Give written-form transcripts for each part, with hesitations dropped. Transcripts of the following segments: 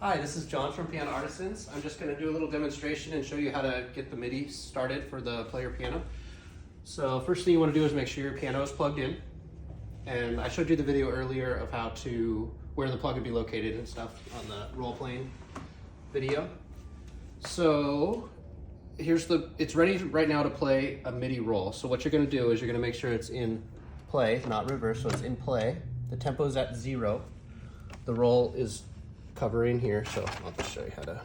Hi, this is John from Piano Artisans. I'm just going to do a little demonstration and show you how to get the MIDI started for the player piano. So first thing you want to do is make sure your piano is plugged in. And I showed you the video earlier of how to, where the plug would be located and stuff on the role playing video. So it's ready right now to play a MIDI roll. So what you're going to do is you're going to make sure it's in play, not reverse, so it's in play. The tempo is at 0. The roll is covering here, so I'll just show you how to.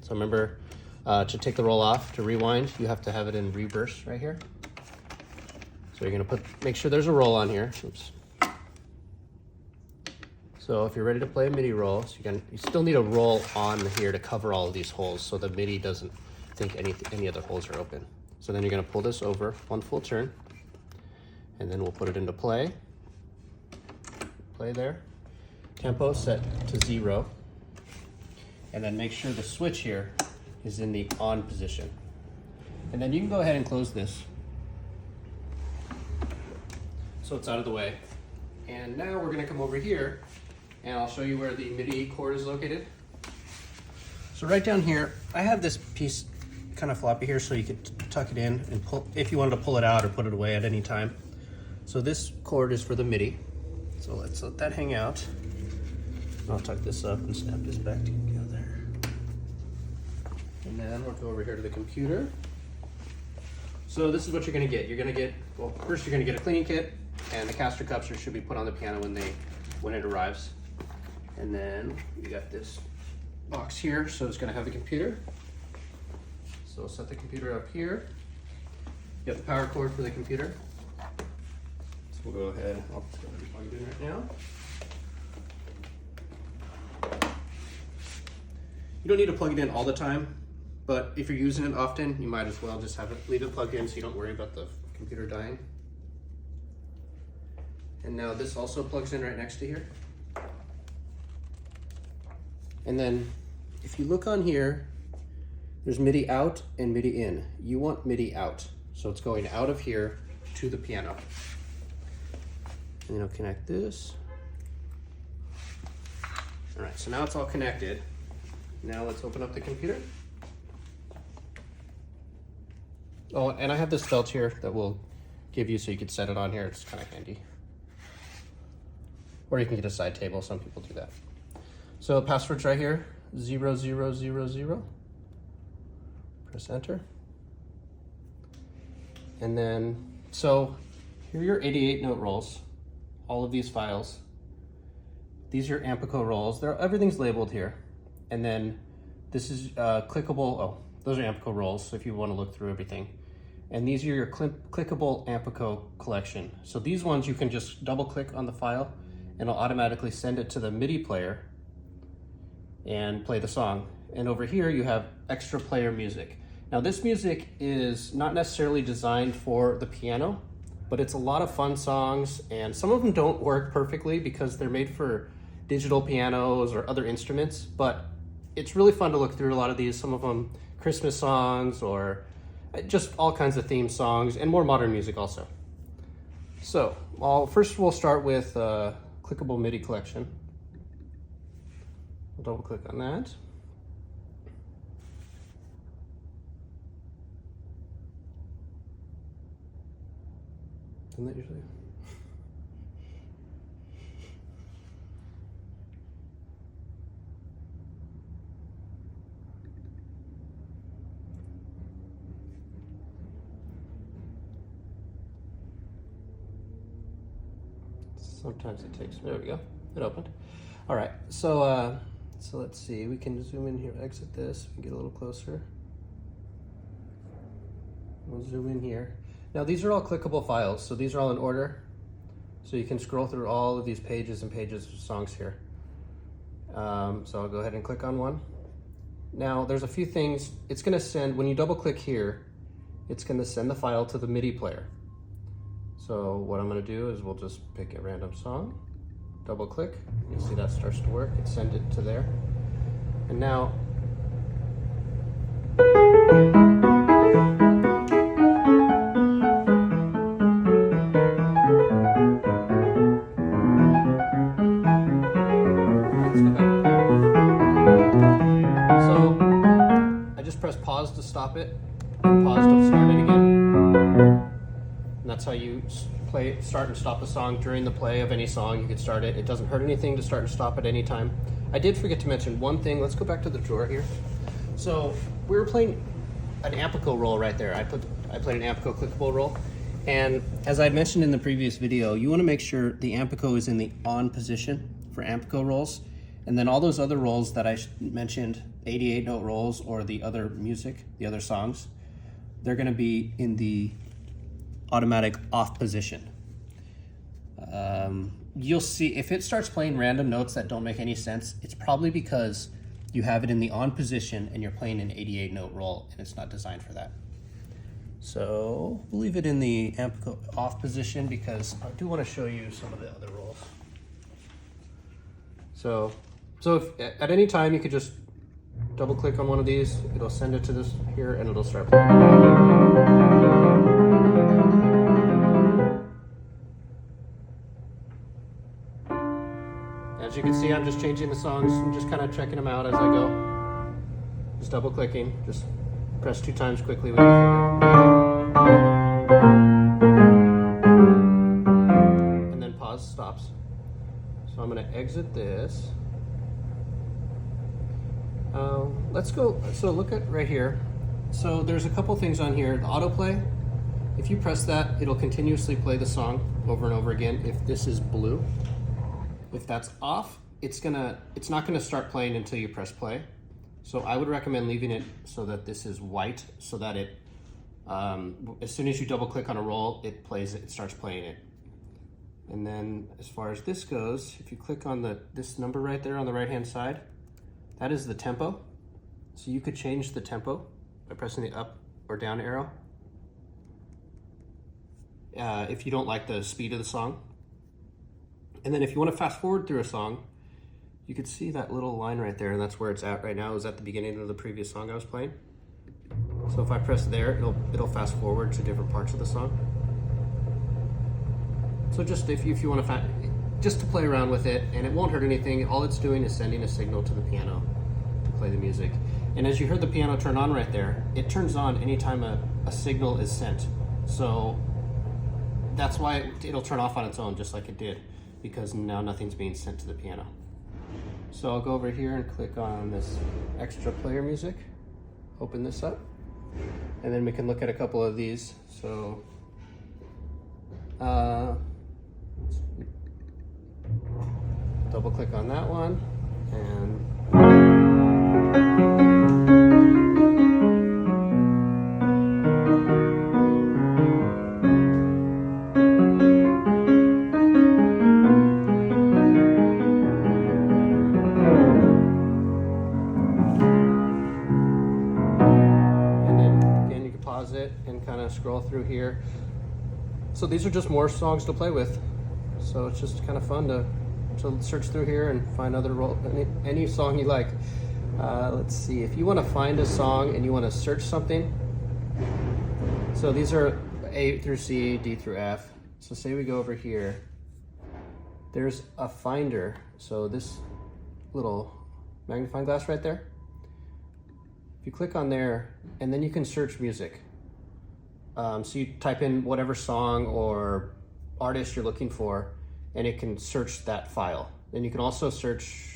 So remember, to take the roll off, to rewind, you have to have it in reverse right here. So you're gonna make sure there's a roll on here. Oops. So if you're ready to play a MIDI roll, so you still need a roll on here to cover all of these holes, so the MIDI doesn't think any other holes are open. So then you're gonna pull this over one full turn, and then we'll put it into play. Play there. Tempo set to 0, and then make sure the switch here is in the on position. And then you can go ahead and close this so it's out of the way. And now we're going to come over here and I'll show you where the MIDI cord is located. So right down here, I have this piece kind of floppy here so you could tuck it in and pull if you wanted to pull it out or put it away at any time. So this cord is for the MIDI. So let's let that hang out. I'll tuck this up and snap this back together. And then we'll go over here to the computer. So this is what you're gonna get. You're gonna get, well, first you're gonna get a cleaning kit, and the caster cups should be put on the piano when it arrives. And then you got this box here, so it's gonna have the computer. So we'll set the computer up here. You got the power cord for the computer. So we'll go ahead, I'll just go ahead and plug it in right now. You don't need to plug it in all the time, but if you're using it often, you might as well just leave it plugged in so you don't worry about the computer dying. And now this also plugs in right next to here. And then if you look on here, there's MIDI out and MIDI in. You want MIDI out, so it's going out of here to the piano. And then I'll connect this. All right, so now it's all connected. Now let's open up the computer. Oh, and I have this felt here that we'll give you so you could set it on here. It's kind of handy. Or you can get a side table. Some people do that. So password's right here, 0000. Press enter. And then, so here are your 88 note rolls, all of these files. These are your Ampico rolls. Everything's labeled here. And then this is clickable, oh, those are Ampico rolls, so if you want to look through everything. And these are your clickable Ampico collection. So these ones you can just double click on the file and it'll automatically send it to the MIDI player and play the song. And over here you have extra player music. Now this music is not necessarily designed for the piano, but it's a lot of fun songs, and some of them don't work perfectly because they're made for digital pianos or other instruments, but it's really fun to look through a lot of these, some of them Christmas songs or just all kinds of theme songs and more modern music also. So first we'll start with clickable MIDI collection. We'll double click on that. Doesn't that usually? Sometimes it takes, there we go, it opened. All right, so let's see, we can zoom in here, exit this, we can get a little closer. We'll zoom in here. Now these are all clickable files, so these are all in order. So you can scroll through all of these pages and pages of songs here. So I'll go ahead and click on one. Now there's a few things, it's gonna send, when you double click here, it's gonna send the file to the MIDI player. So what I'm gonna do is we'll just pick a random song, double click, you see that starts to work, it sends it to there. And now, let's go back. to stop it, and pause to start it again. And that's how you start and stop a song during the play of any song. You could start it. It doesn't hurt anything to start and stop at any time. I did forget to mention one thing. Let's go back to the drawer here. So we were playing an Ampico roll right there. I played an Ampico clickable roll. And as I mentioned in the previous video, you want to make sure the Ampico is in the on position for Ampico rolls. And then all those other rolls that I mentioned, 88 note rolls or the other music, the other songs, they're going to be in the automatic off position. You'll see if it starts playing random notes that don't make any sense, it's probably because you have it in the on position and you're playing an 88 note roll and it's not designed for that. So we'll leave it in the Ampico off position because I do want to show you some of the other rolls. So if at any time you could just double click on one of these, it'll send it to this here and it'll start playing. As you can see, I'm just changing the songs and just kind of checking them out as I go. Just double clicking, just press 2 times quickly with your finger. And then pause, stops. So I'm going to exit this. Let's go, so look at right here. So there's a couple things on here. The autoplay, if you press that, it'll continuously play the song over and over again. If this is blue, if that's off, it's not gonna start playing until you press play. So I would recommend leaving it so that this is white, so that it, as soon as you double click on a roll, it starts playing it. And then as far as this goes, if you click on this number right there on the right hand side, that is the tempo. So you could change the tempo by pressing the up or down arrow. If you don't like the speed of the song. And then if you want to fast forward through a song, you could see that little line right there, and that's where it's at right now. It was at the beginning of the previous song I was playing. So if I press there, it'll fast forward to different parts of the song. So just if you want to just to play around with it, and it won't hurt anything. All it's doing is sending a signal to the piano to play the music. And as you heard the piano turn on right there, it turns on anytime a signal is sent. So that's why it'll turn off on its own, just like it did, because now nothing's being sent to the piano. So I'll go over here and click on this extra player music, open this up, and then we can look at a couple of these. So double click on that one, and then again you can pause it and kind of scroll through here. So these are just more songs to play with. So it's just kind of fun to search through here and find any song you like. Let's see, if you want to find a song and you want to search something. So these are A through C, D through F. So say we go over here. There's a finder. So this little magnifying glass right there. If you click on there, and then you can search music. So you type in whatever song or artist you're looking for, and it can search that file. Then you can also search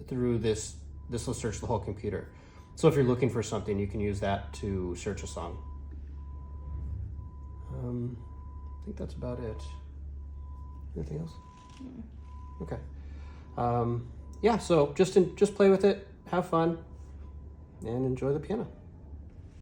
through this. This will search the whole computer. So if you're looking for something, you can use that to search a song. I think that's about it. Anything else? Okay. Yeah, so just play with it, have fun, and enjoy the piano.